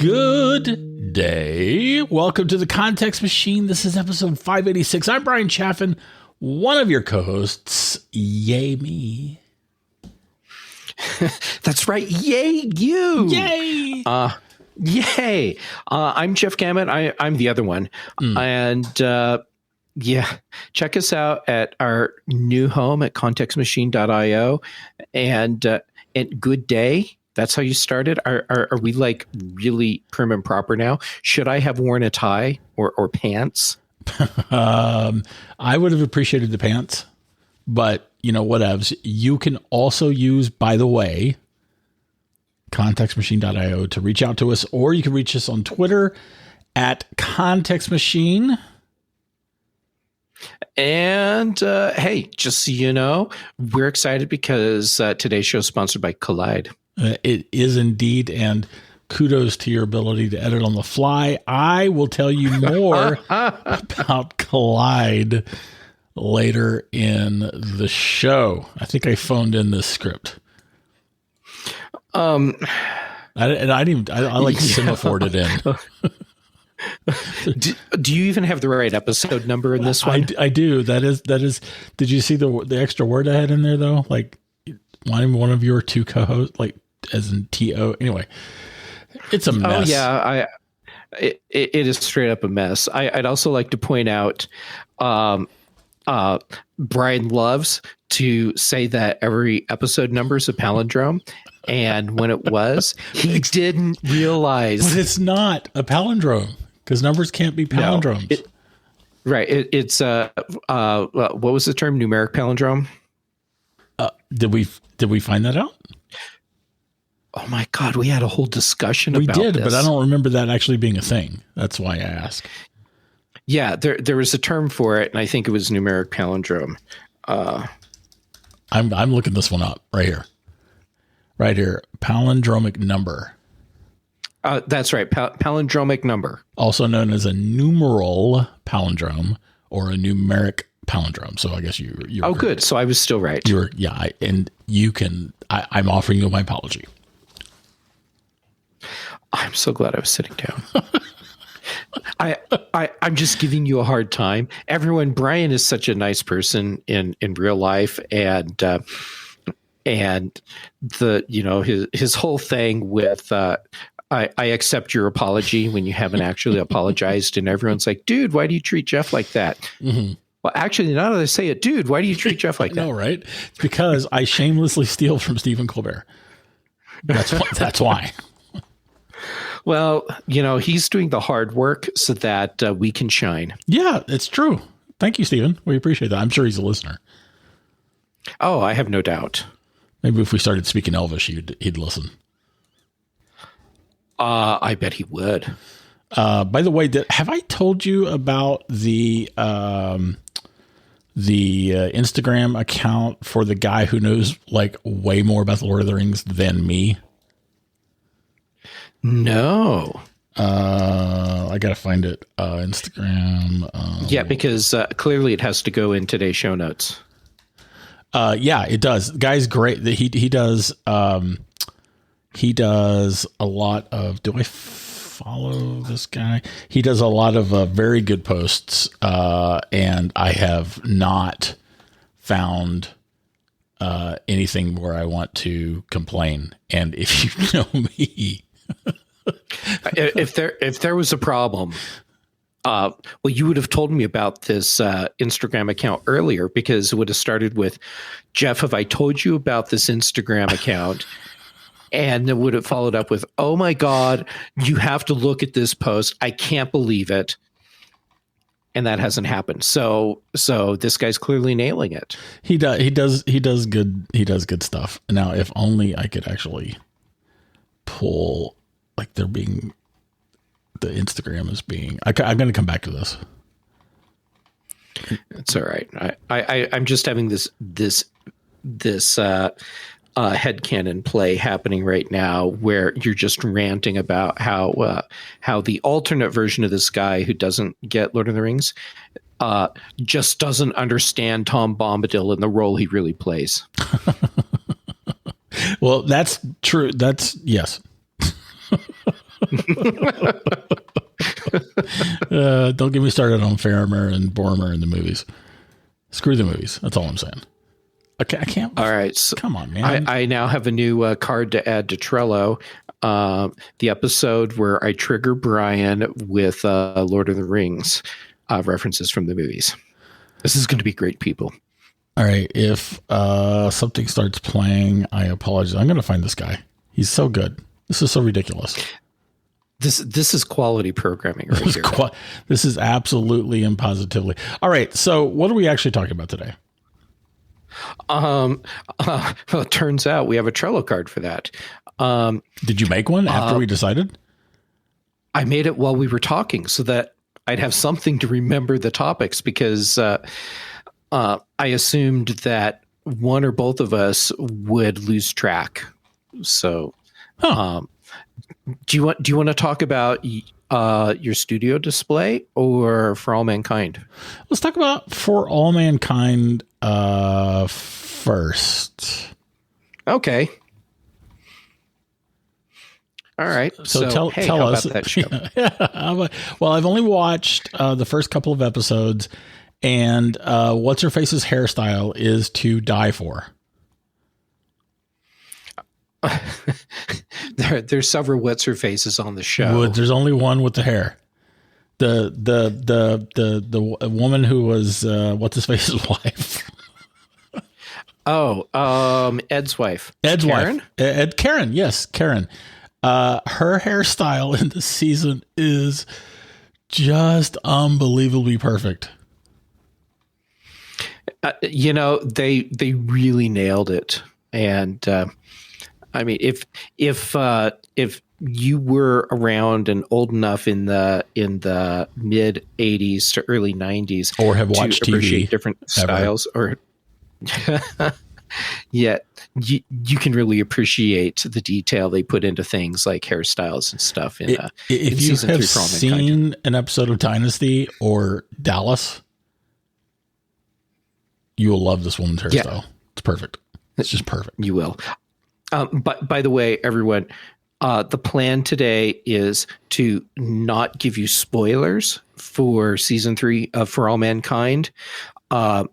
Good day. Welcome to the Context Machine. This is episode 586. I'm Bryan Chaffin, one of your co-hosts. Yay me. That's right. Yay you. Yay. Yay. I'm Jeff Gamet. I'm the other one. And check us out at our new home at contextmachine.io and good day. That's how you started. Are we like really prim and proper now? Should I have worn a tie or pants? I would have appreciated the pants, but you know, whatevs. You can also use, by the way, contextmachine.io to reach out to us, or you can reach us on Twitter at contextmachine. And hey, just so you know, we're excited because today's show is sponsored by Collide. It is indeed, and kudos to your ability to edit on the fly. I will tell you more about Collide later in the show. I think I phoned in this script. I like semaphored it in. Do you even have the right episode number in this one? I do. That is. Did you see the extra word I had in there though? Like one of your two co-hosts, like as in TO. Anyway, it's a mess. Oh yeah, it is straight up a mess. I'd also like to point out, Bryan loves to say that every episode number is a palindrome. And when it was, he didn't realize. But it's not a palindrome because numbers can't be palindromes. No, it's what was the term? Numeric palindrome. Did we find that out? Oh my God, we had a whole discussion about this. We did, this. But I don't remember that actually being a thing. That's why I asked. Yeah, there was a term for it, and I think it was numeric palindrome. I'm looking this one up right here. Right here, palindromic number. That's right, palindromic number. Also known as a numeral palindrome or a numeric palindrome. So I guess you. Oh, good. So I was still right. And you can. I'm offering you my apology. I'm so glad I was sitting down. I'm just giving you a hard time. Everyone, Bryan is such a nice person in real life, and his whole thing with I accept your apology when you haven't actually apologized, and everyone's like, dude, why do you treat Jeff like that? Mm-hmm. Well, actually, now that I say it, dude, why do you treat Jeff like that? No, right? It's because I shamelessly steal from Stephen Colbert. That's why. Well, he's doing the hard work so that we can shine. Yeah, it's true. Thank you, Stephen. We appreciate that. I'm sure he's a listener. Oh, I have no doubt. Maybe if we started speaking Elvish, he'd listen. I bet he would. By the way, have I told you about the Instagram account for the guy who knows like way more about the Lord of the Rings than me? No. I gotta find it. Instagram. Yeah, because clearly it has to go in today's show notes. Yeah, it does. The guy's great. He does. He does a lot of. Do I follow this guy? He does a lot of very good posts, and I have not found anything where I want to complain. And if you know me. if there was a problem, well, you would have told me about this Instagram account earlier, because it would have started with, Jeff, have I told you about this Instagram account? And it would have followed up with, oh my God, you have to look at this post. I can't believe it. And that hasn't happened. So this guy's clearly nailing it. He does good stuff. Now, if only I could actually pull, like the Instagram is being, I'm going to come back to this. It's all right. I'm just having this headcanon play happening right now where you're just ranting about how the alternate version of this guy who doesn't get Lord of the Rings just doesn't understand Tom Bombadil and the role he really plays. Well, that's true. That's yes. Don't get me started on Farmer and Bormer in the movies. Screw the movies. That's all I'm saying. Okay, I can't. All right. So come on, man. I now have a new card to add to Trello. The episode where I trigger Bryan with Lord of the Rings references from the movies. This is going to be great, people. All right. If something starts playing, I apologize. I'm going to find this guy. He's so good. This is so ridiculous. This is quality programming right here. This is absolutely and positively. All right. So what are we actually talking about today? Well, it turns out we have a Trello card for that. Did you make one after we decided? I made it while we were talking so that I'd have something to remember the topics, because I assumed that one or both of us would lose track. So, do you want to talk about your studio display or For All Mankind? Let's talk about For All Mankind first. Okay. All right. So tell us. About that show? Well, I've only watched the first couple of episodes, and what's her face's hairstyle is to die for. There's several what's her faces on the show. Well, there's only one with the hair. The woman who was what's his face's wife. Ed's wife. Ed's Karen? wife. Karen. Yes, Karen. Her hairstyle in this season is just unbelievably perfect. They really nailed it. And I mean, if you were around and old enough in the mid 80s to early 90s, or have watched to appreciate TV different styles, or yet you can really appreciate the detail they put into things like hairstyles and stuff. If you have seen an episode of Dynasty or Dallas, you will love this woman's hairstyle. Yeah. It's perfect. It's just perfect. You will. But by the way, everyone, the plan today is to not give you spoilers for season 3 of For All Mankind. But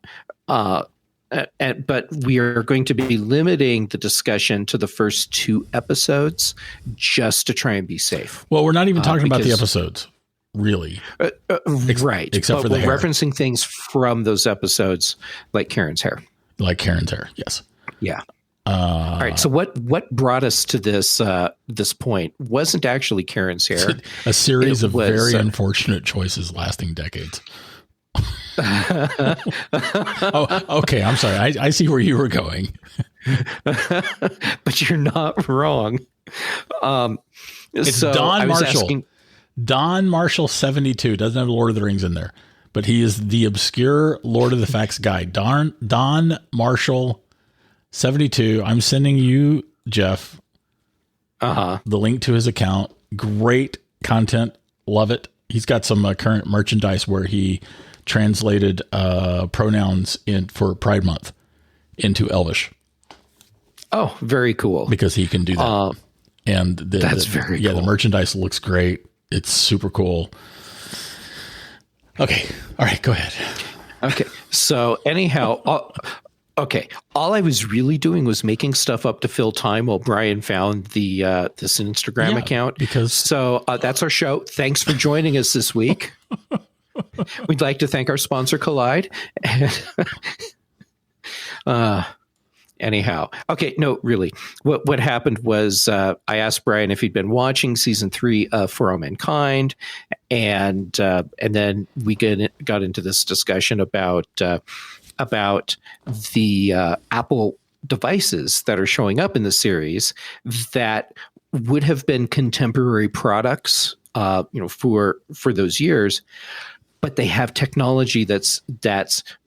we are going to be limiting the discussion to the first 2 episodes just to try and be safe. Well, we're not even talking about the episodes, really. Right. Except for the hair. We're referencing things from those episodes, like Karen's hair. Yes. Yeah. All right. So what brought us to this point wasn't actually Karen's hair. A series of very unfortunate choices lasting decades. Oh, okay. I'm sorry. I see where you were going. But you're not wrong. It's Don Marshall. Don Marshall 72 doesn't have Lord of the Rings in there, but he is the obscure Lord of the Facts guy. Don Marshall 72. I'm sending you, Jeff, the link to his account. Great content. Love it. He's got some current merchandise where he translated pronouns for Pride Month into Elvish. Oh, very cool. Because he can do that. And that's very cool. Yeah, the merchandise looks great. It's super cool. Okay. All right, go ahead. Okay. So anyhow, okay. All I was really doing was making stuff up to fill time while Bryan found the this Instagram account. So that's our show. Thanks for joining us this week. We'd like to thank our sponsor, Collide. Anyhow, okay, no, really. What happened was I asked Bryan if he'd been watching season 3 of For All Mankind, and then we got into this discussion about the Apple devices that are showing up in the series that would have been contemporary products, for those years. But they have technology that's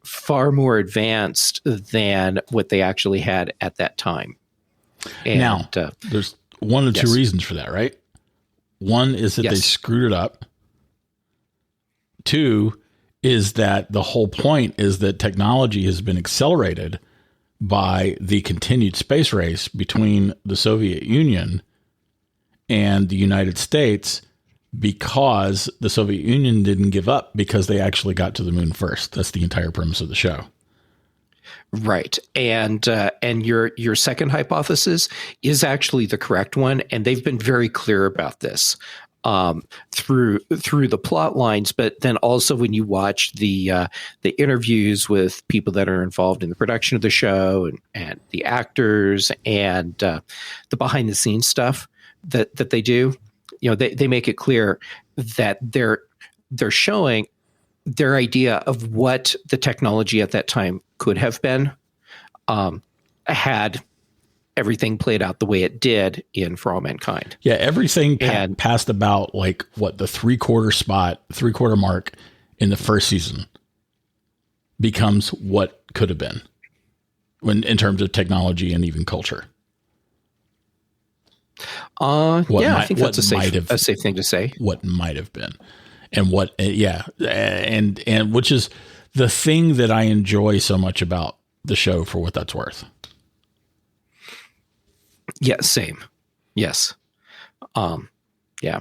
far more advanced than what they actually had at that time. And, now, there's one or two reasons for that, right? One is that they screwed it up. 2 is that the whole point is that technology has been accelerated by the continued space race between the Soviet Union and the United States, because the Soviet Union didn't give up because they actually got to the moon first. That's the entire premise of the show. Right. And your second hypothesis is actually the correct one. And they've been very clear about this through the plot lines. But then also when you watch the interviews with people that are involved in the production of the show and the actors and the behind the scenes stuff that they do, they make it clear that they're showing their idea of what the technology at that time could have been had everything played out the way it did in For All Mankind. Yeah, everything passed about like what the three-quarter mark in the first season becomes what could have been in terms of technology and even culture. I think that's a safe thing to say. What might have been. And and which is the thing that I enjoy so much about the show, for what that's worth. Yeah, same. Yes. Yeah.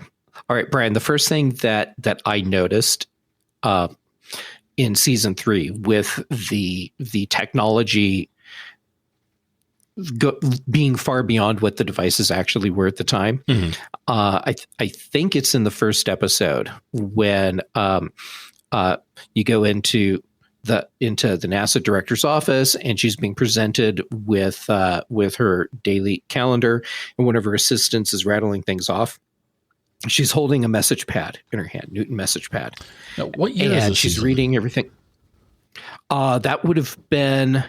All right, Brian, the first thing that I noticed in season 3 with the technology being far beyond what the devices actually were at the time. Mm-hmm. I think it's in the first episode when you go into the NASA director's office, and she's being presented with her daily calendar, and one of her assistants is rattling things off. She's holding a message pad in her hand, Newton message pad. Now, what year is this she's season? Reading everything. That would have been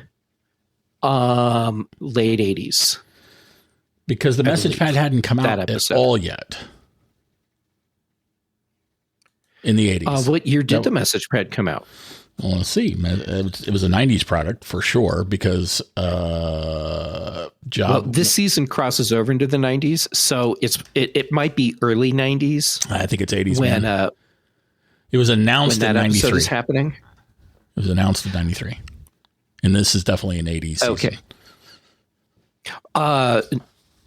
late 80s, because the message pad hadn't come out at all yet in the 80s. What year did the message pad come out? Well, let's see. It was a 90s product for sure, because this season crosses over into the 90s, so it might be early 90s. I think it's 80s when it was announced in 93. Episode is happening. It was announced in 93. And this is definitely an 80s season. Okay.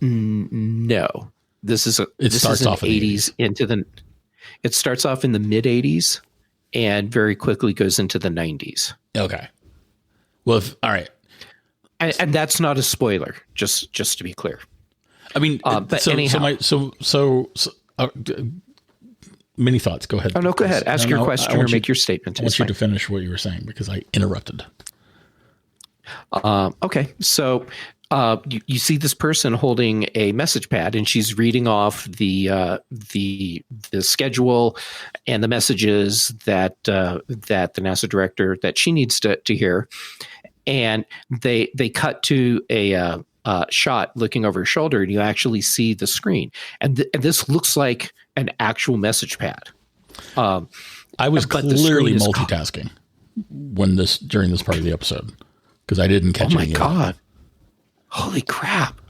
No. This is starts off in the 80s it starts off in the mid 80s and very quickly goes into the 90s. Okay. Well, all right. And that's not a spoiler, just to be clear. I mean, but anyhow. Many thoughts. Go ahead. Oh, no, go ahead. Ask your question or make your statement. I want you to finish what you were saying, because I interrupted. Okay. So you see this person holding a message pad, and she's reading off the schedule and the messages that the NASA director that she needs to hear. And they cut to a shot looking over her shoulder, and you actually see the screen. And this looks like an actual message pad. I was clearly multitasking during this part of the episode, because I didn't catch any. Oh my God. Holy crap.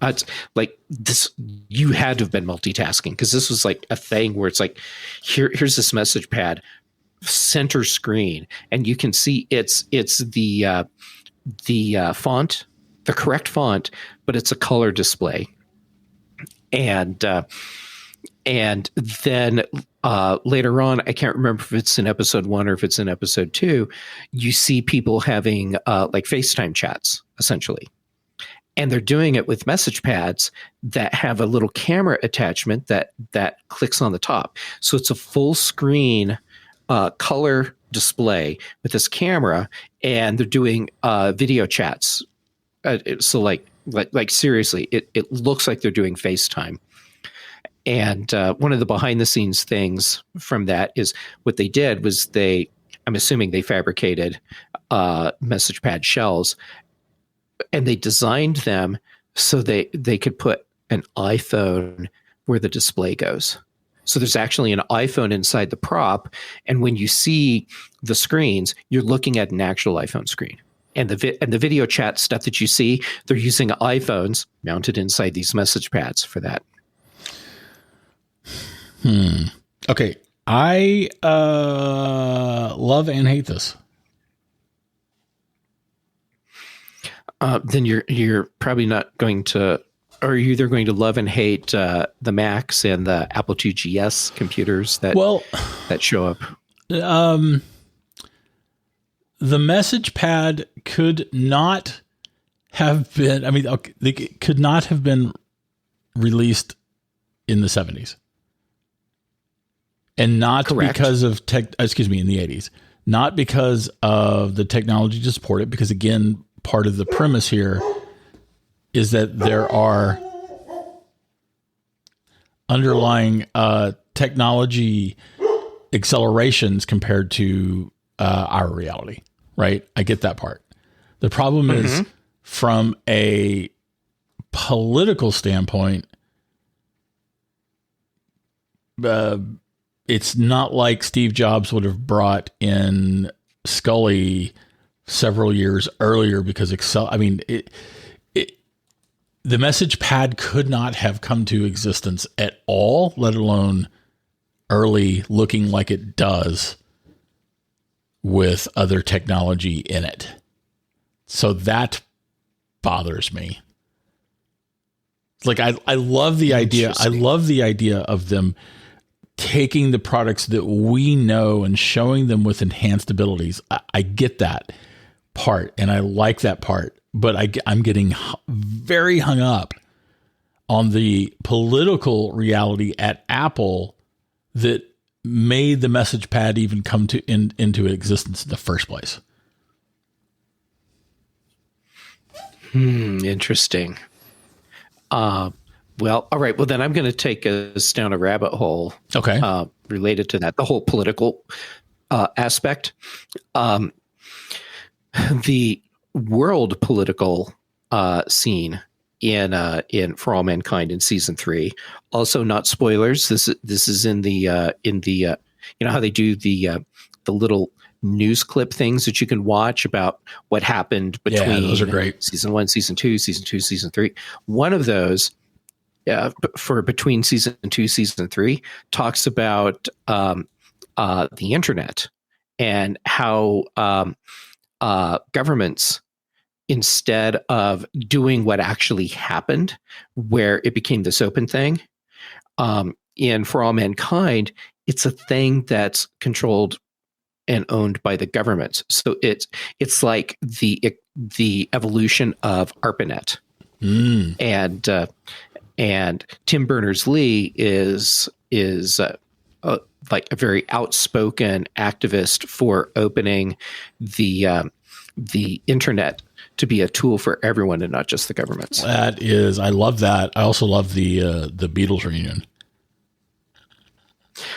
It's like this, you had to have been multitasking, because this was like a thing where it's like, here's this message pad, center screen, and you can see it's the font, the correct font, but it's a color display. And then later on, I can't remember if it's in episode 1 or if it's in episode 2, you see people having like FaceTime chats, essentially. And they're doing it with message pads that have a little camera attachment that clicks on the top. So it's a full screen color display with this camera, and they're doing video chats. So like seriously, it looks like they're doing FaceTime. And one of the behind the scenes things from that is what they did was I'm assuming they fabricated message pad shells, and they designed them so they could put an iPhone where the display goes. So there's actually an iPhone inside the prop, and when you see the screens, you're looking at an actual iPhone screen. And the video chat stuff that you see, they're using iPhones mounted inside these message pads for that. Okay. I love and hate this. Then you're probably not going to are you either going to love and hate the Macs and the Apple IIgs computers that show up? The message pad could not have been. I mean, it could not have been released in the 70s, and not Correct. because of in the 80s, not because of the technology to support it. Because again, part of the premise here is that there are underlying technology accelerations compared to our reality, right? I get that part. The problem is from a political standpoint, it's not like Steve Jobs would have brought in Scully several years earlier because the message pad could not have come to existence at all, let alone early looking like it does with other technology in it. So that bothers me. Like I love the idea. I love the idea of them taking the products that we know and showing them with enhanced abilities. I get that part and I like that part. But I'm getting very hung up on the political reality at Apple that made the message pad even come into existence in the first place. Interesting. Well, all right. Well, then I'm going to take us down a rabbit hole. Okay. Related to that, the whole political aspect. The world political scene in For All Mankind in season 3. Also, not spoilers. This is in the you know how they do the little news clip things that you can watch about what happened between those are great. season 1, season 2, season 3. One of those for between season 2, season 3 talks about the internet and how governments, instead of doing what actually happened, where it became this open thing, in For All Mankind, it's a thing that's controlled and owned by the governments. So it's like the evolution of ARPANET. And Tim Berners-Lee is like a very outspoken activist for opening the internet to be a tool for everyone and not just the governments. I love that. I also love the Beatles reunion.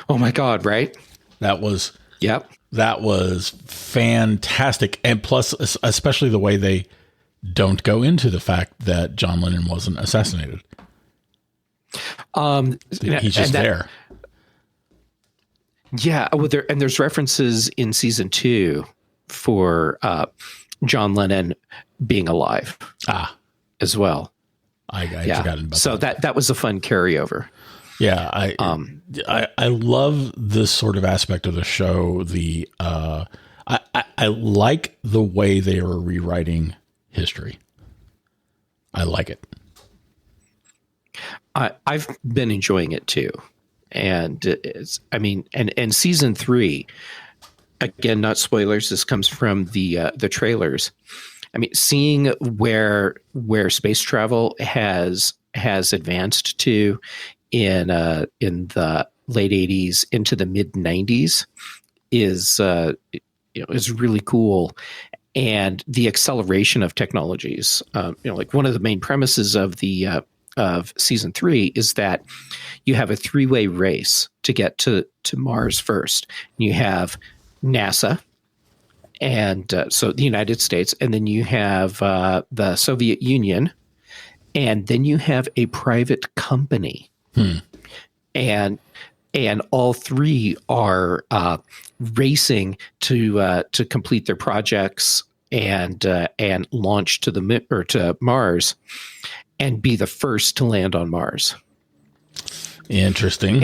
Oh my God! Right? That was fantastic, and plus, especially the way they don't go into the fact that John Lennon wasn't assassinated. He's just there. Yeah, well, there's references in season 2 for John Lennon being alive as well. I forgot about so that was a fun carryover. Yeah, I love this sort of aspect of the show. I like the way they are rewriting history. I like it. I've been enjoying it too, and and season 3. Again, not spoilers. This comes from the trailers. I mean, seeing where space travel has advanced to in the late 80s into the mid 90s is really cool. And the acceleration of technologies, like one of the main premises of of season 3 is that you have a 3-way race to get to Mars first. You have NASA, and so the United States, and then you have the Soviet Union, and then you have a private company, and all three are racing to complete their projects and launch to to Mars, and be the first to land on Mars. Interesting.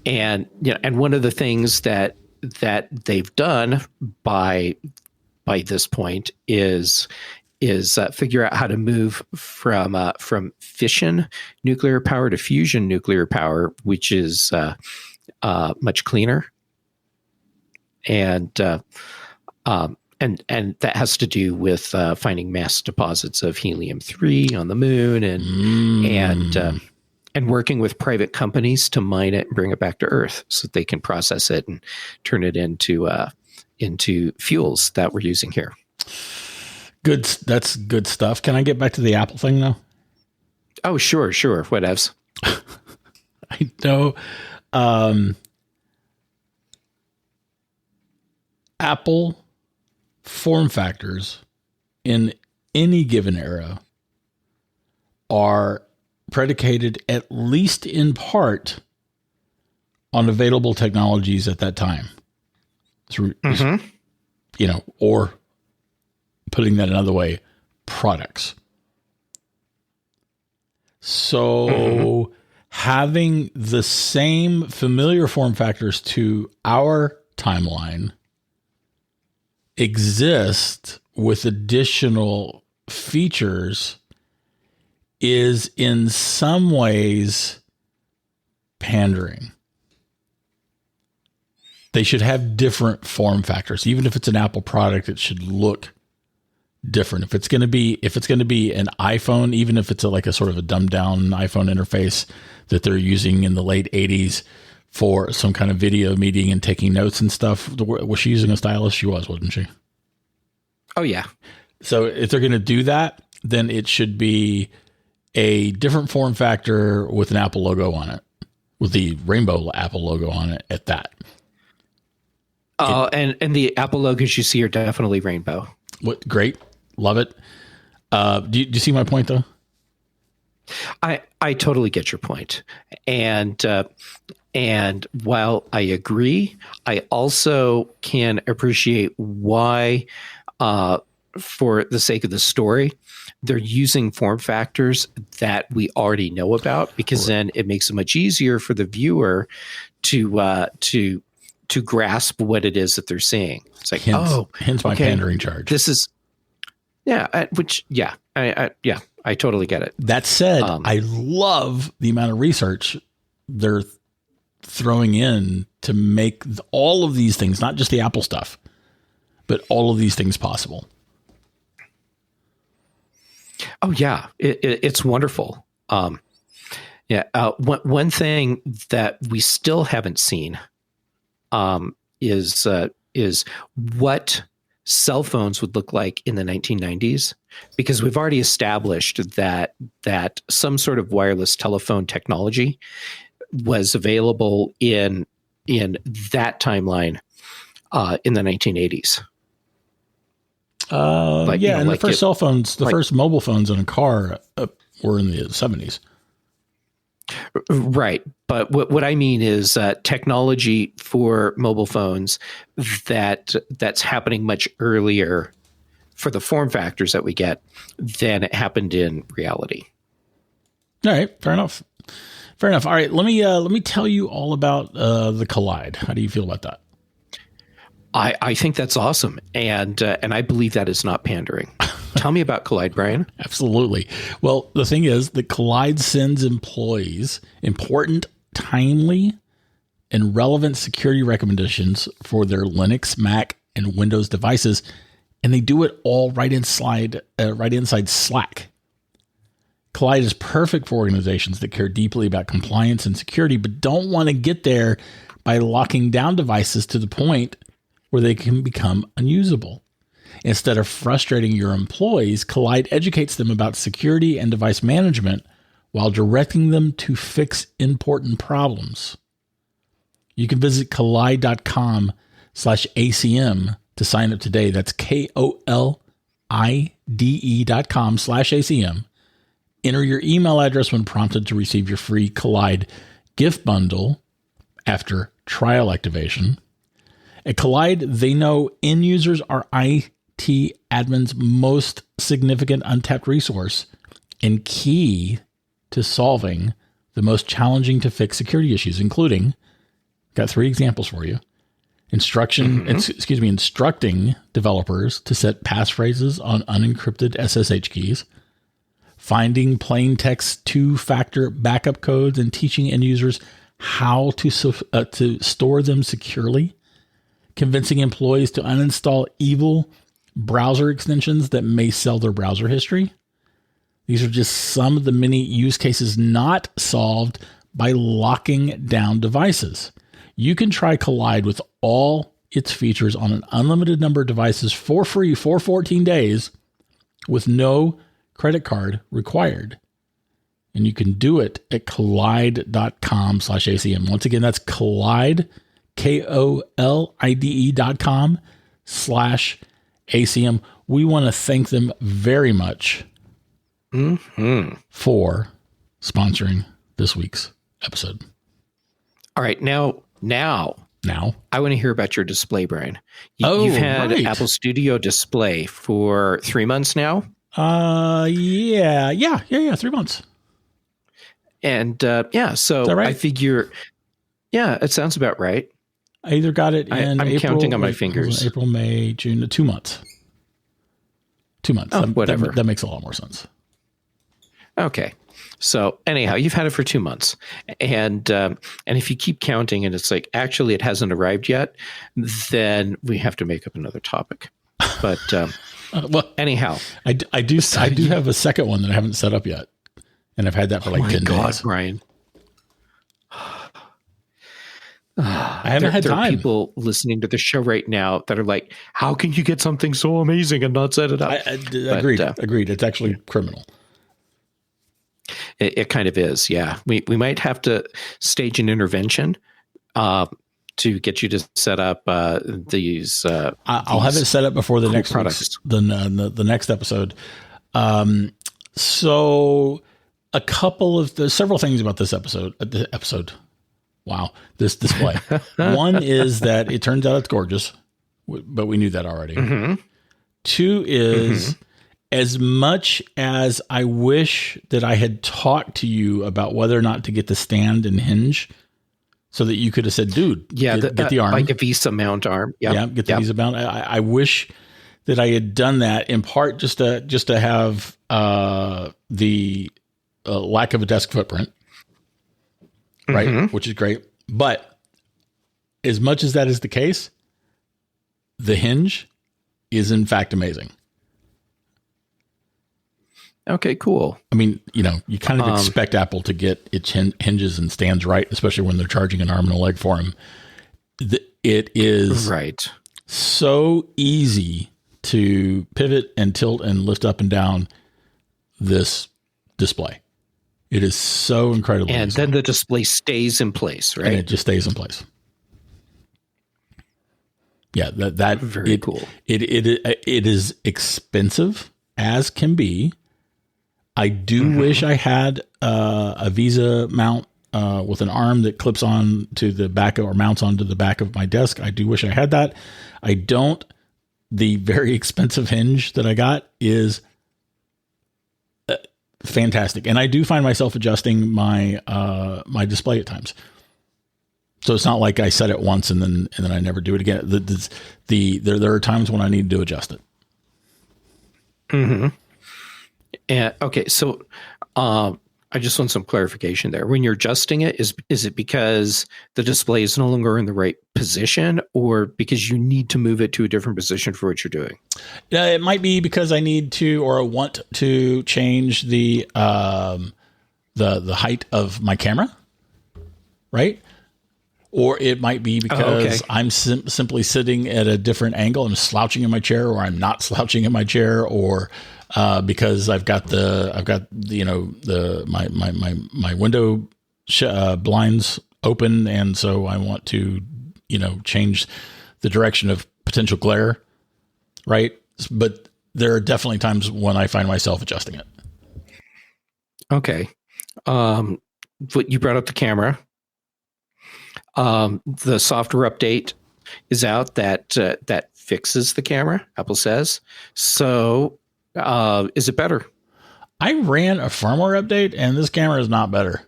And one of the things that they've done by this point is figure out how to move from fission nuclear power to fusion nuclear power, which is much cleaner, and that has to do with finding mass deposits of helium-3 on the moon, and working with private companies to mine it and bring it back to Earth so that they can process it and turn it into fuels that we're using here. Good. That's good stuff. Can I get back to the Apple thing now? Oh, sure. Whatevs. I know. Apple form factors in any given era are predicated, at least in part, on available technologies at that time. Through, or putting that another way, products. So having the same familiar form factors to our timeline exist with additional features is in some ways pandering. They should have different form factors. Even if it's an Apple product, it should look different. If it's going to be an iPhone, even if it's like a sort of a dumbed down iPhone interface that they're using in the late 80s for some kind of video meeting and taking notes and stuff. Was she using a stylus? She was, wasn't she? Oh, yeah. So if they're going to do that, then it should be a different form factor with an Apple logo on it, with the rainbow Apple logo on it at that. And the Apple logos you see are definitely rainbow. What? Great. Love it. Do you see my point, though? I totally get your point. And while I agree, I also can appreciate why, for the sake of the story, they're using form factors that we already know about, because then it makes it much easier for the viewer to grasp what it is that they're seeing. It's like, hence my pandering charge. This is, I totally get it. That said, I love the amount of research they're throwing in to make all of these things, not just the Apple stuff, but all of these things possible. Oh yeah, it's wonderful. One thing that we still haven't seen is what cell phones would look like in the 1990s, because we've already established that some sort of wireless telephone technology was available in that timeline in the 1980s. The first cell phones, first mobile phones in a car were in the 70s. Right. But what I mean is technology for mobile phones that's happening much earlier for the form factors that we get than it happened in reality. All right. Fair enough. All right. Let me tell you all about the Collide. How do you feel about that? I think that's awesome. And I believe that is not pandering. Tell me about Collide, Bryan. Absolutely. Well, the thing is that Collide sends employees important, timely, and relevant security recommendations for their Linux, Mac, and Windows devices, and they do it all right inside Slack. Collide is perfect for organizations that care deeply about compliance and security, but don't want to get there by locking down devices to the point where they can become unusable. Instead of frustrating your employees, Collide educates them about security and device management while directing them to fix important problems. You can visit collide.com/ACM to sign up today. That's KOLIDE.com/ACM. Enter your email address when prompted to receive your free Collide gift bundle after trial activation. At Collide, they know end users are IT admin's most significant untapped resource and key to solving the most challenging to fix security issues, including, got 3 examples for you, instructing developers to set passphrases on unencrypted SSH keys, finding plain text two-factor backup codes and teaching end users how to store them securely, convincing employees to uninstall evil browser extensions that may sell their browser history. These are just some of the many use cases not solved by locking down devices. You can try Collide with all its features on an unlimited number of devices for free for 14 days with no credit card required. And you can do it at collide.com/ACM. Once again, that's Collide, KOLIDE.com/ACM. We want to thank them very much for sponsoring this week's episode. All right. Now, I want to hear about your display, Bryan. You've had Apple Studio Display for 3 months now? Yeah, 3 months. And so right? I figure, it sounds about right. I either got it in I'm April, counting on my fingers. April, May, June, 2 months. 2 months. Oh, whatever. That makes a lot more sense. Okay. So anyhow, you've had it for 2 months, and if you keep counting and it's like, actually it hasn't arrived yet, then we have to make up another topic. But well, anyhow, I do have a second one that I haven't set up yet, and I've had that for 10 days. Bryan. I haven't had time. There are people listening to the show right now that are like, how can you get something so amazing and not set it up? Agreed. It's actually criminal. It kind of is, yeah. We might have to stage an intervention to get you to set up these. I'll have it set up before the cool next products. The next episode. So a couple of several things about this episode. Wow, this display. One is that it turns out it's gorgeous, but we knew that already. Mm-hmm. Two is. Mm-hmm. As much as I wish that I had talked to you about whether or not to get the stand and hinge so that you could have said, dude, get the arm. Like a Visa mount arm. Yep. Yeah, get the Visa mount. I wish that I had done that in part just to have the lack of a desk footprint, right? Mm-hmm. Which is great. But as much as that is the case, the hinge is in fact amazing. Okay, cool. I mean, you kind of expect Apple to get its hinges and stands right, especially when they're charging an arm and a leg for them. It is right. So easy to pivot and tilt and lift up and down this display. It is so incredibly and easy. Then the display stays in place, right? And it just stays in place. Yeah, that very cool. It is expensive as can be. I do wish I had a Visa mount with an arm that clips on to the back or mounts onto the back of my desk. I do wish I had that. I don't. The very expensive hinge that I got is fantastic, and I do find myself adjusting my my display at times. So it's not like I set it once and then I never do it again. There are times when I need to adjust it. Mm-hmm. Okay, so I just want some clarification there. When you're adjusting it, is it because the display is no longer in the right position, or because you need to move it to a different position for what you're doing? Yeah, it might be because I need to or want to change the height of my camera, right? Or it might be because I'm simply sitting at a different angle. I'm slouching in my chair, or I'm not slouching in my chair, or because I've got my window blinds open, and so I want to change the direction of potential glare, right? But there are definitely times when I find myself adjusting it. Okay, but you brought up the camera. The software update is out that fixes the camera, Apple says. So, is it better? I ran a firmware update and this camera is not better.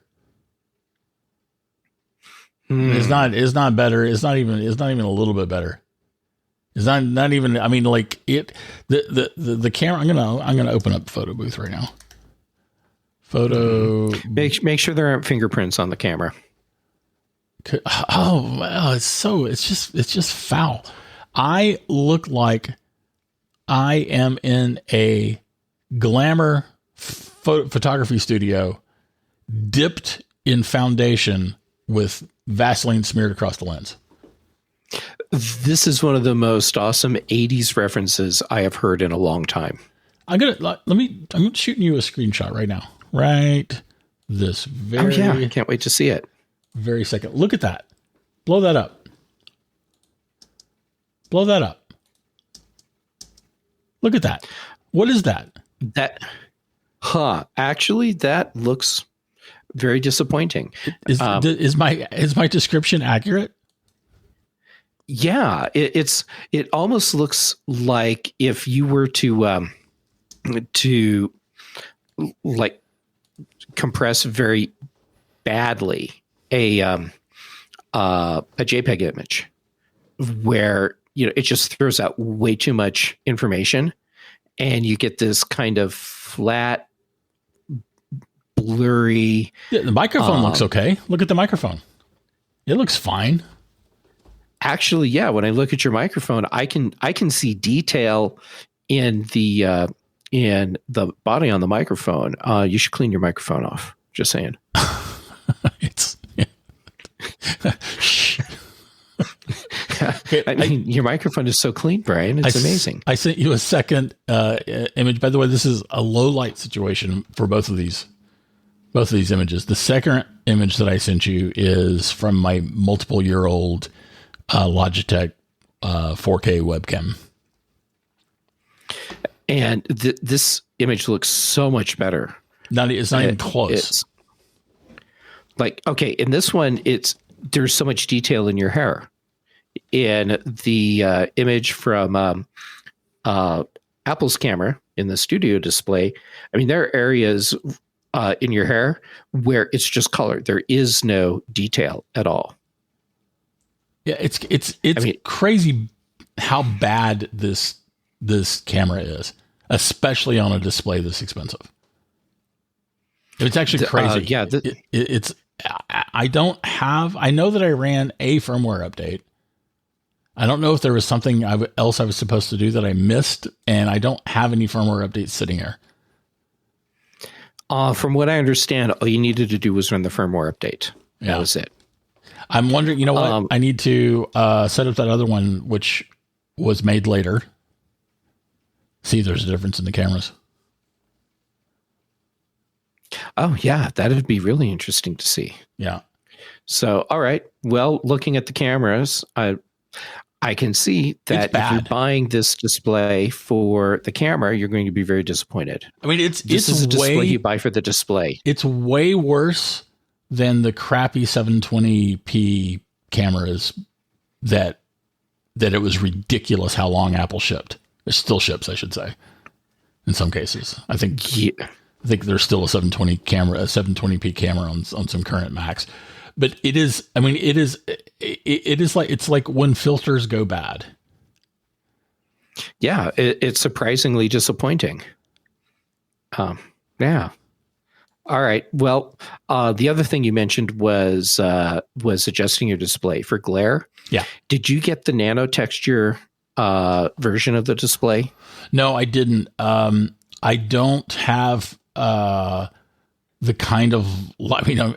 It's not better. It's not even a little bit better. It's not even, I mean, like the camera, I'm going to open up Photo Booth right now. Make sure there aren't fingerprints on the camera. Oh, wow. It's just foul. I look like I am in a glamour photography studio dipped in foundation with Vaseline smeared across the lens. This is one of the most awesome 80s references I have heard in a long time. I'm shooting you a screenshot right now. Right this very. Oh yeah, I can't wait to see it. Very second. Look at that. Blow that up. Blow that up. Look at that. What is that? Actually, that looks very disappointing. Is my description accurate? Yeah, it almost looks like if you were to like compress very badly a JPEG image where it just throws out way too much information and you get this kind of flat, blurry. Yeah, the microphone looks okay. Look at the microphone. It looks fine. Actually, yeah, when I look at your microphone, I can see detail in the body on the microphone. You should clean your microphone off. Just saying. I mean, your microphone is so clean, Brian. It's amazing. I sent you a second image. By the way, this is a low light situation for both of these images. The second image that I sent you is from my multiple year old Logitech 4K webcam. And this image looks so much better. It's not even close. It's like, okay, in this one, there's so much detail in your hair. In the image from Apple's camera in the studio display, I mean, there are areas in your hair where it's just color. There is no detail at all. Yeah, it's crazy how bad this camera is, especially on a display this expensive. It's actually crazy. Yeah, I know that I ran a firmware update. I don't know if there was something else I was supposed to do that I missed, and I don't have any firmware updates sitting here. From what I understand, all you needed to do was run the firmware update. Yeah. That was it. I'm wondering, you know what? I need to set up that other one, which was made later. See, there's a difference in the cameras. Oh, yeah. That would be really interesting to see. Yeah. So, all right. Well, looking at the cameras, I can see that if you're buying this display for the camera, you're going to be very disappointed. I mean, this is a display you buy for the display. It's way worse than the crappy 720p cameras that it was ridiculous how long Apple shipped. It still ships, I should say, in some cases. I think there's still a 720p camera on some current Macs. But it is like, it's like when filters go bad. Yeah, it's surprisingly disappointing. Yeah. All right. Well, the other thing you mentioned was adjusting your display for glare. Yeah. Did you get the Nano-Texture version of the display? No, I didn't. I don't have the kind of, I mean,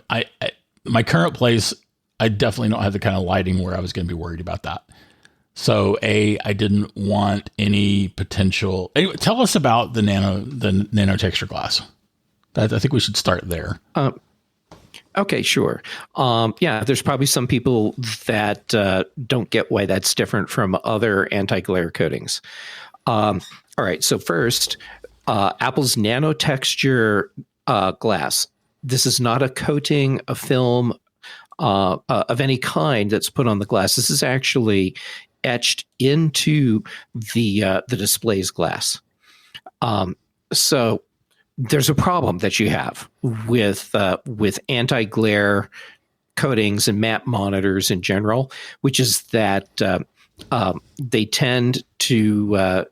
my current place, I definitely don't have the kind of lighting where I was going to be worried about that. So I didn't want any potential. Anyway, tell us about the Nano-Texture glass. I think we should start there. Okay, sure. Yeah, there's probably some people that don't get why that's different from other anti-glare coatings. All right, so first, Apple's Nano-Texture glass. This is not a coating, a film of any kind that's put on the glass. This is actually etched into the display's glass. So there's a problem that you have with anti-glare coatings and map monitors in general, which is that they tend to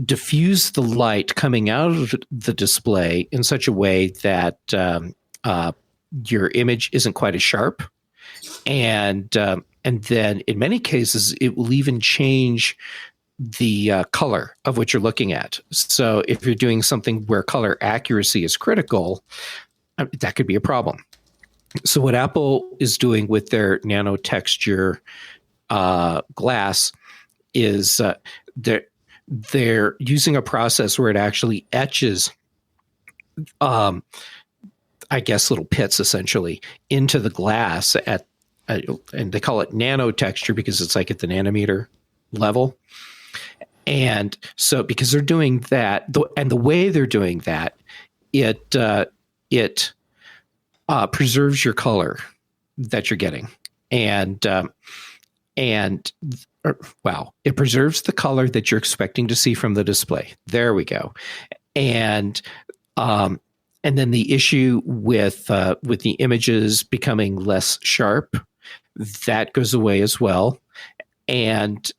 diffuse the light coming out of the display in such a way that your image isn't quite as sharp, and then in many cases it will even change the color of what you're looking at. So if you're doing something where color accuracy is critical, that could be a problem. So what Apple is doing with their Nano-Texture glass is they're using a process where it actually etches, I guess, little pits essentially into the glass and they call it Nano-Texture because it's like at the nanometer level. And so because they're doing that, and the way they're doing that, it preserves your color that you're getting, it preserves the color that you're expecting to see from the display. There we go. And then the issue with the images becoming less sharp, that goes away as well. And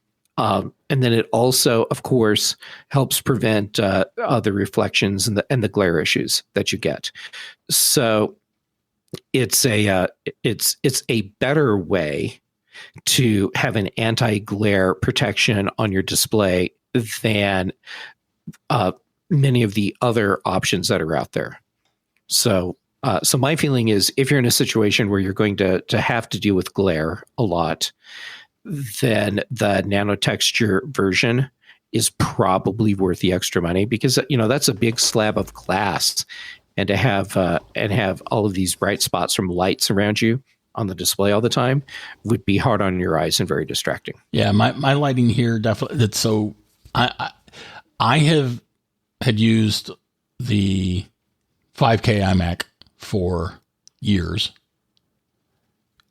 then it also, of course, helps prevent the reflections and the glare issues that you get. So it's a better way to have an anti-glare protection on your display than many of the other options that are out there. So my feeling is, if you're in a situation where you're going to have to deal with glare a lot, then the Nano-Texture version is probably worth the extra money, because that's a big slab of glass, and to have all of these bright spots from lights around you on the display all the time would be hard on your eyes and very distracting. Yeah, my lighting here definitely. That's so. I had used the 5K iMac for years,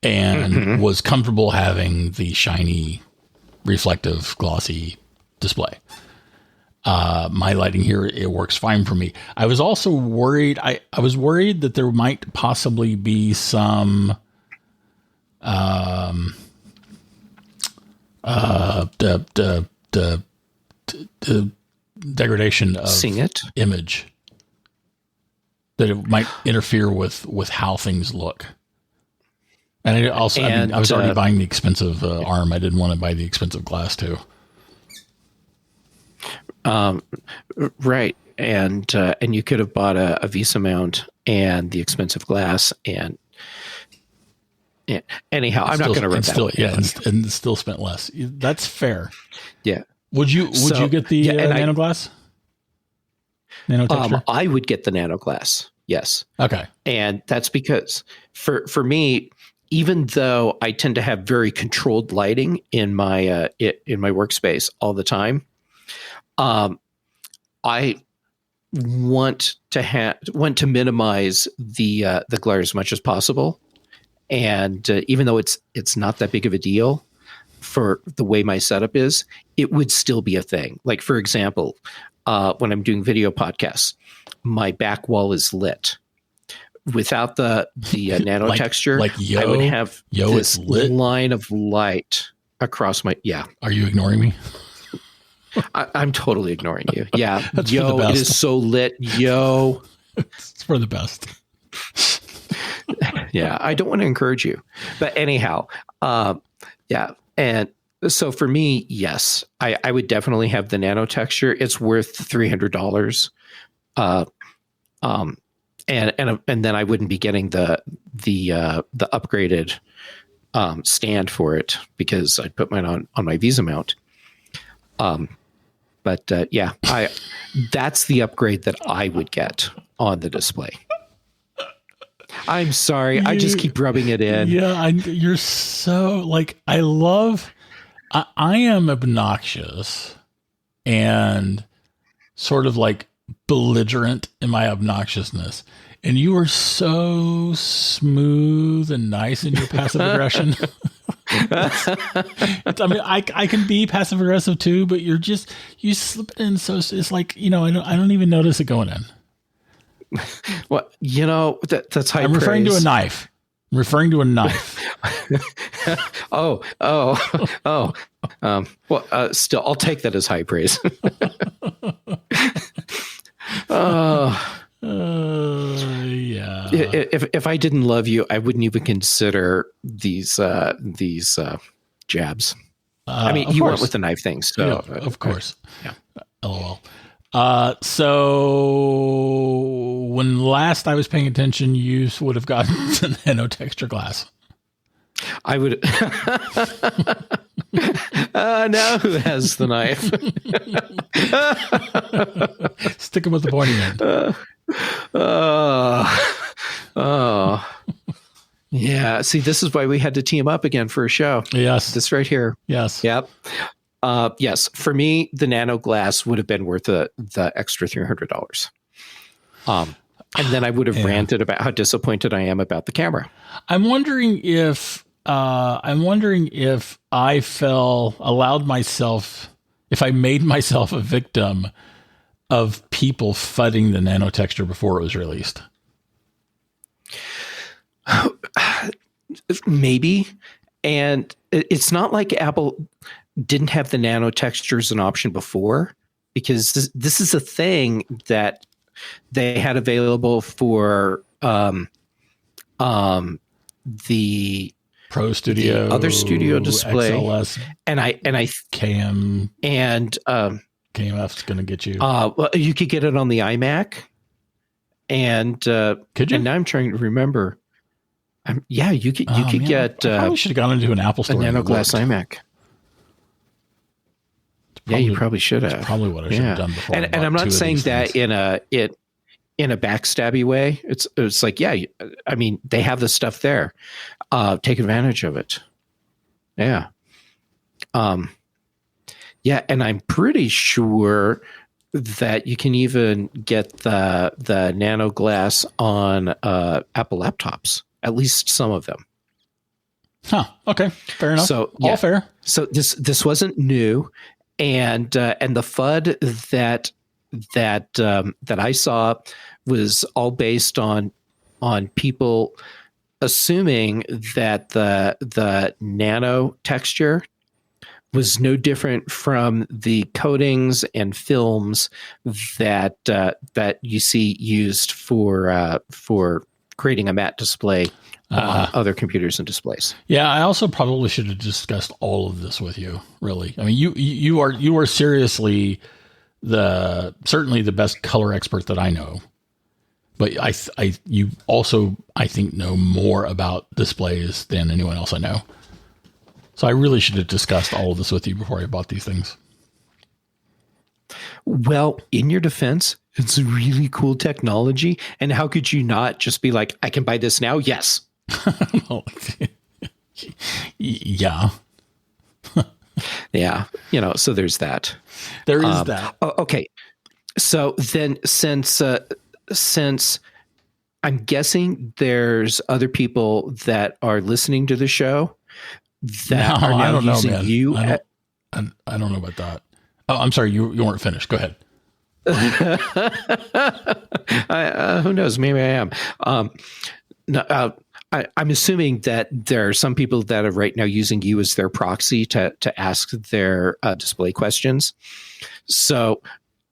and was comfortable having the shiny, reflective, glossy display. My lighting here, it works fine for me. I was also worried. I was worried that there might possibly be some the degradation of image, that it might interfere with how things look. And I was already buying the expensive ARM. I didn't want to buy the expensive glass too. Right. And you could have bought a VESA mount and the expensive glass, and anyhow, I'm not going to run that. And still spent less. That's fair. Yeah. Would you get the Nano glass? Nano-Texture? I would get the Nano glass. Yes. Okay. And that's because for me, even though I tend to have very controlled lighting in my workspace all the time, I want to minimize the glare as much as possible. And even though it's not that big of a deal for the way my setup is, it would still be a thing. Like, for example, when I'm doing video podcasts, my back wall is lit. Without the Nano-Texture, I would have this line of light across my. Yeah. Are you ignoring me? I'm totally ignoring you. Yeah. Yo, it is so lit. Yo. It's for the best. Yeah. I don't want to encourage you. But anyhow, yeah. And so for me, yes, I would definitely have the Nano-Texture. It's worth $300. And then I wouldn't be getting the upgraded stand for it, because I put mine on my VESA mount. But that's the upgrade that I would get on the display. I'm sorry, I just keep rubbing it in. Yeah, you're so like, I am obnoxious and sort of like belligerent in my obnoxiousness, and you are so smooth and nice in your passive aggression. I mean, I can be passive aggressive too, but you slip it in, so it's like, I don't even notice it going in. Well, that's high I'm praise. referring to a knife. I'm referring to a knife. Still, I'll take that as high praise. Yeah. If I didn't love you, I wouldn't even consider these jabs. I mean, you went with the knife things, so yeah, of course. Yeah. LOL. So when last I was paying attention, you would have gotten the Nano-Texture glass. I would. Now who has the knife? Stick him with the pointy end. Yeah. See, this is why we had to team up again for a show. Yes. This right here. Yes. Yep. Yes. For me, the Nano glass would have been worth the extra $300. And then I would have ranted about how disappointed I am about the camera. I'm wondering if I made myself a victim of people fudding the Nano-Texture before it was released. Maybe. And it's not like Apple didn't have the Nano-Texture as an option before, because this is a thing that they had available for the Pro Studio, the other studio display, XLS, and I KM, and KMF's going to get you. Well, you could get it on the iMac, and could you? And now I'm trying to remember. You could get. I probably should have gone into an Apple store. A Nano Glass iMac. Probably, you probably should have. That's probably what I should have done before. And I'm not saying that in a backstabby way. It's like, I mean, they have the stuff there. Take advantage of it. Yeah. And I'm pretty sure that you can even get the Nano Glass on Apple laptops, at least some of them. Huh. Okay. Fair enough. So all fair. So this wasn't new, and the FUD that I saw was all based on people assuming that the Nano-Texture was no different from the coatings and films that you see used for creating a matte display on other computers and displays. Yeah, I also probably should have discussed all of this with you. Really, I mean, you are seriously certainly the best color expert that I know. But you also, I think, know more about displays than anyone else I know. So I really should have discussed all of this with you before I bought these things. Well, in your defense, it's a really cool technology. And how could you not just be like, I can buy this now? Yes. Yeah. Yeah. So there's that. There is that. Okay. So then since I'm guessing there's other people that are listening to the show that are now using you. I don't know about that. Oh, I'm sorry. You weren't finished. Go ahead. Who knows? Maybe I am. I'm assuming that there are some people that are right now using you as their proxy to ask their display questions. So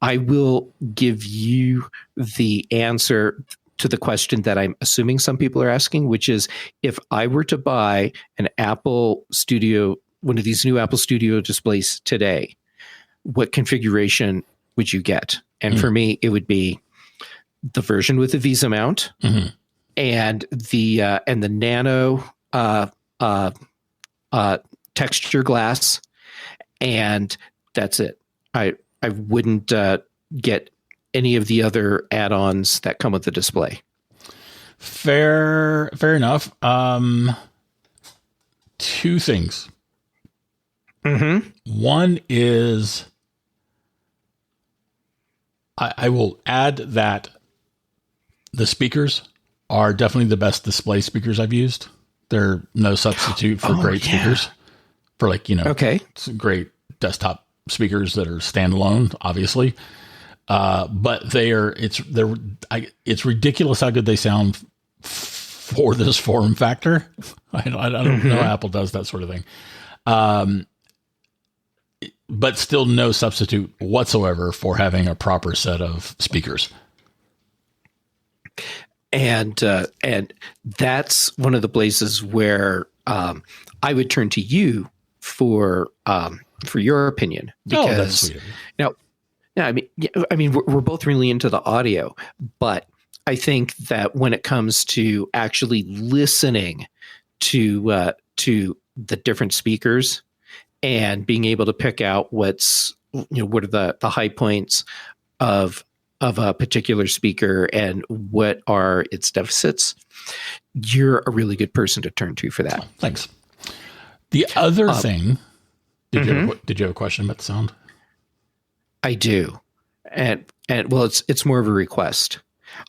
I will give you the answer to the question that I'm assuming some people are asking, which is, if I were to buy an Apple Studio, one of these new Apple Studio displays today, what configuration would you get? And for me, it would be the version with the Visa mount and the Nano texture glass, and that's it. I wouldn't get any of the other add-ons that come with the display. Fair enough. Two things. One is I will add that the speakers are definitely the best display speakers I've used. They're no substitute for great speakers. For some great desktop speakers that are standalone, obviously. But it's ridiculous how good they sound for this form factor. I don't know Apple does that sort of thing. But still no substitute whatsoever for having a proper set of speakers. And that's one of the places where I would turn to you for your opinion, because that's sweet of you. I mean, we're both really into the audio, but I think that when it comes to actually listening to the different speakers and being able to pick out what are the high points of a particular speaker and what are its deficits, you're a really good person to turn to for that. Oh, thanks. The other thing, did you have a question about the sound? I do. And well, it's more of a request.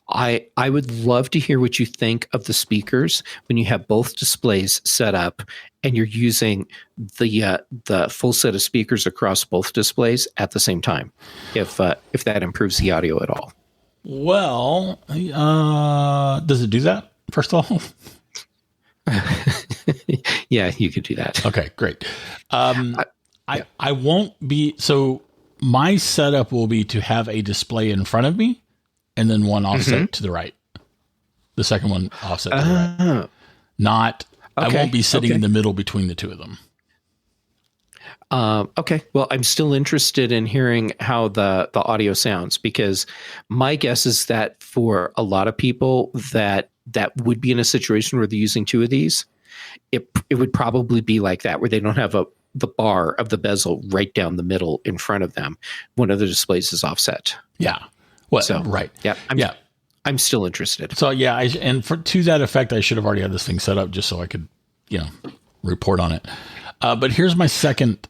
I would love to hear what you think of the speakers when you have both displays set up and you're using the full set of speakers across both displays at the same time, if that improves the audio at all. Well, does it do that, first of all? Yeah, you could do that. Okay, great. I won't be, so my setup will be to have a display in front of me and then one offset to the right. The second one offset to the right. I won't be sitting in the middle between the two of them. Okay. Well, I'm still interested in hearing how the audio sounds, because my guess is that for a lot of people that would be in a situation where they're using two of these, it would probably be like that, where they don't have the bar of the bezel right down the middle in front of them. One of the displays is offset. Yeah. Well, so, right. Yeah. I'm still interested. So yeah, to that effect, I should have already had this thing set up just so I could, report on it. But here's my second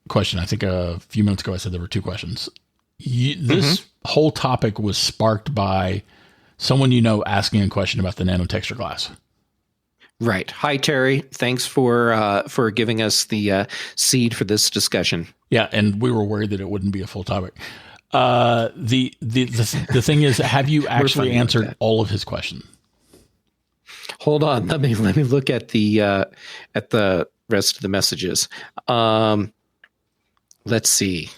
question. I think a few minutes ago I said there were two questions. This whole topic was sparked by someone asking a question about the Nano-Texture glass. Right. Hi, Terry. Thanks for giving us the seed for this discussion. Yeah, and we were worried that it wouldn't be a full topic. The thing is, have you actually answered all of his questions? Hold on. Let me look at the rest of the messages. Let's see.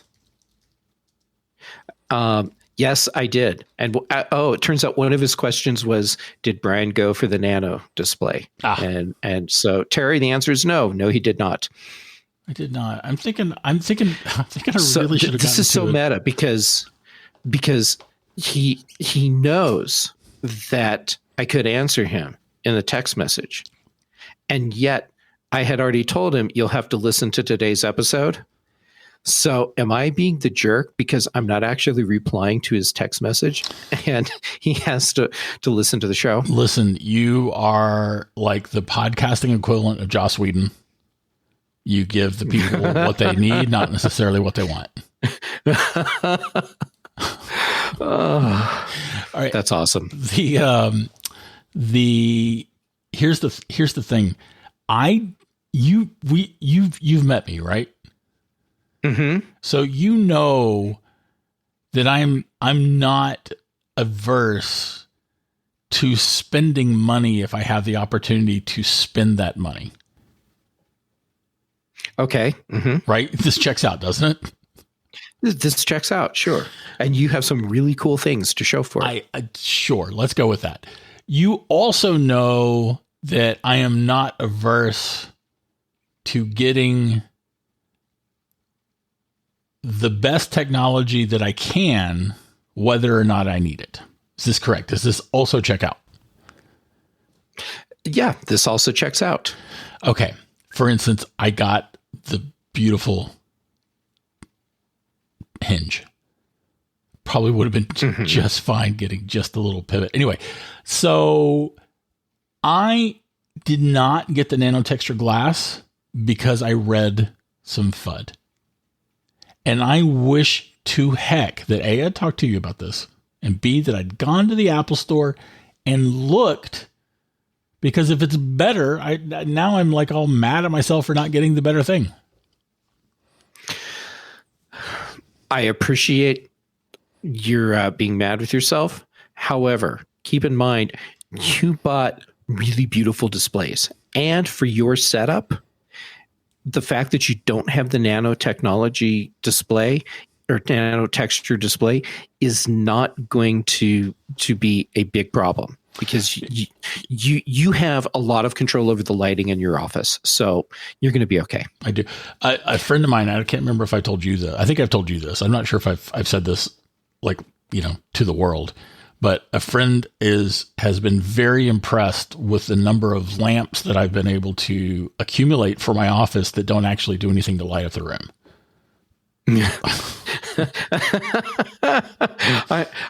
Yes, I did. And it turns out one of his questions was, did Bryan go for the Nano display? And so, Terry, the answer is no. No, he did not. I did not. I'm thinking I really should have gotten this is so meta because he knows that I could answer him in the text message. And yet I had already told him, you'll have to listen to today's episode. So am I being the jerk because I'm not actually replying to his text message and he has to listen to the show? Listen, you are like the podcasting equivalent of Joss Whedon. You give the people what they need, not necessarily what they want. All right. That's awesome. Here's the thing. You've met me, right? Mm-hmm. So you know that I'm not averse to spending money if I have the opportunity to spend that money. Okay. Mm-hmm. Right? This checks out, doesn't it? This checks out, sure. And you have some really cool things to show for it. Sure. Let's go with that. You also know that I am not averse to getting the best technology that I can, whether or not I need it. Is this correct? Does this also check out? Yeah, this also checks out. Okay. For instance, I got the beautiful hinge. Probably would have been just fine getting just a little pivot. Anyway, so I did not get the Nano-Texture glass because I read some FUD. And I wish to heck that A, I'd talked to you about this, and B, that I'd gone to the Apple store and looked, because if it's better, now I'm like all mad at myself for not getting the better thing. I appreciate you're being mad with yourself. However, keep in mind, you bought really beautiful displays. And for your setup, the fact that you don't have the nanotechnology display or Nano-Texture display is not going to be a big problem, because you have a lot of control over the lighting in your office. So you're going to be okay. I do. A friend of mine, I can't remember if I told you this. I think I've told you this. I'm not sure if I've said this, like, to the world, but a friend has been very impressed with the number of lamps that I've been able to accumulate for my office that don't actually do anything to light up the room.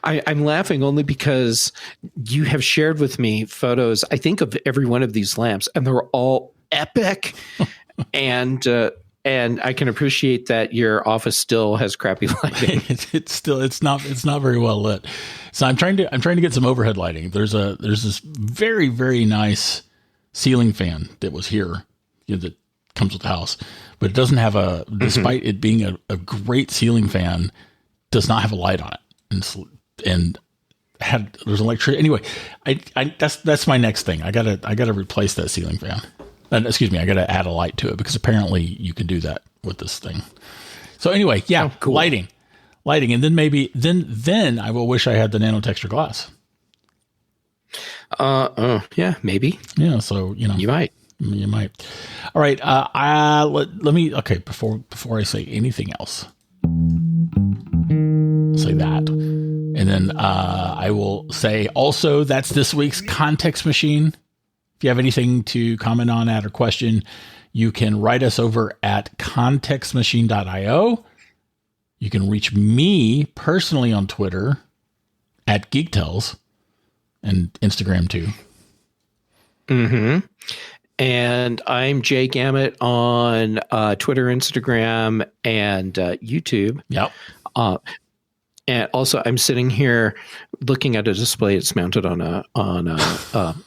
I'm laughing only because you have shared with me photos, I think, of every one of these lamps, and they're all epic. and I can appreciate that your office still has crappy lighting. It's not very well lit. So I'm trying to get some overhead lighting. There's this very, very nice ceiling fan that was here, that comes with the house, but it doesn't have despite it being a great ceiling fan, does not have a light on it. And there's electricity. Anyway, that's my next thing. I gotta replace that ceiling fan. Excuse me, I gotta add a light to it, because apparently you can do that with this thing. So anyway, yeah, cool. lighting, and then maybe then I will wish I had the Nano-Texture glass. Yeah, maybe. Yeah, so you might. You might. All right. Let me. Okay. Before I say anything else, say that, and then I will say also that's this week's Context Machine. If you have anything to comment on, add, or question, you can write us over at contextmachine.io. You can reach me personally on Twitter at GeekTells, and Instagram too. Mm-hmm. And I'm Jay Gamet on Twitter, Instagram, and YouTube. Yep. And also, I'm sitting here looking at a display. It's mounted on a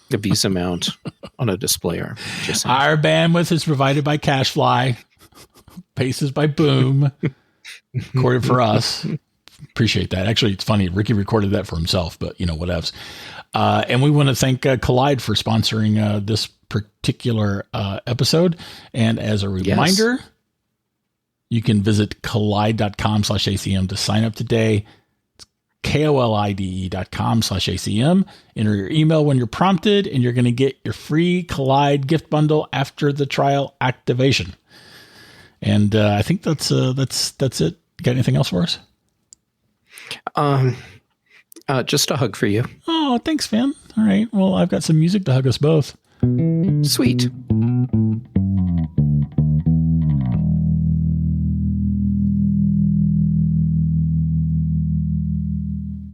Visa mount on a display arm. Our bandwidth is provided by CashFly. Paces by Boom. Recorded for us. Appreciate that. Actually, it's funny. Ricky recorded that for himself, but whatevs. And we want to thank Collide for sponsoring this particular episode. And as a reminder, you can visit collide.com/ACM to sign up today. It's KOLIDE.com/ACM. Enter your email when you're prompted, and you're going to get your free Collide gift bundle after the trial activation. And I think that's it. You got anything else for us? Just a hug for you. Oh, thanks, man. All right. Well, I've got some music to hug us both. Sweet.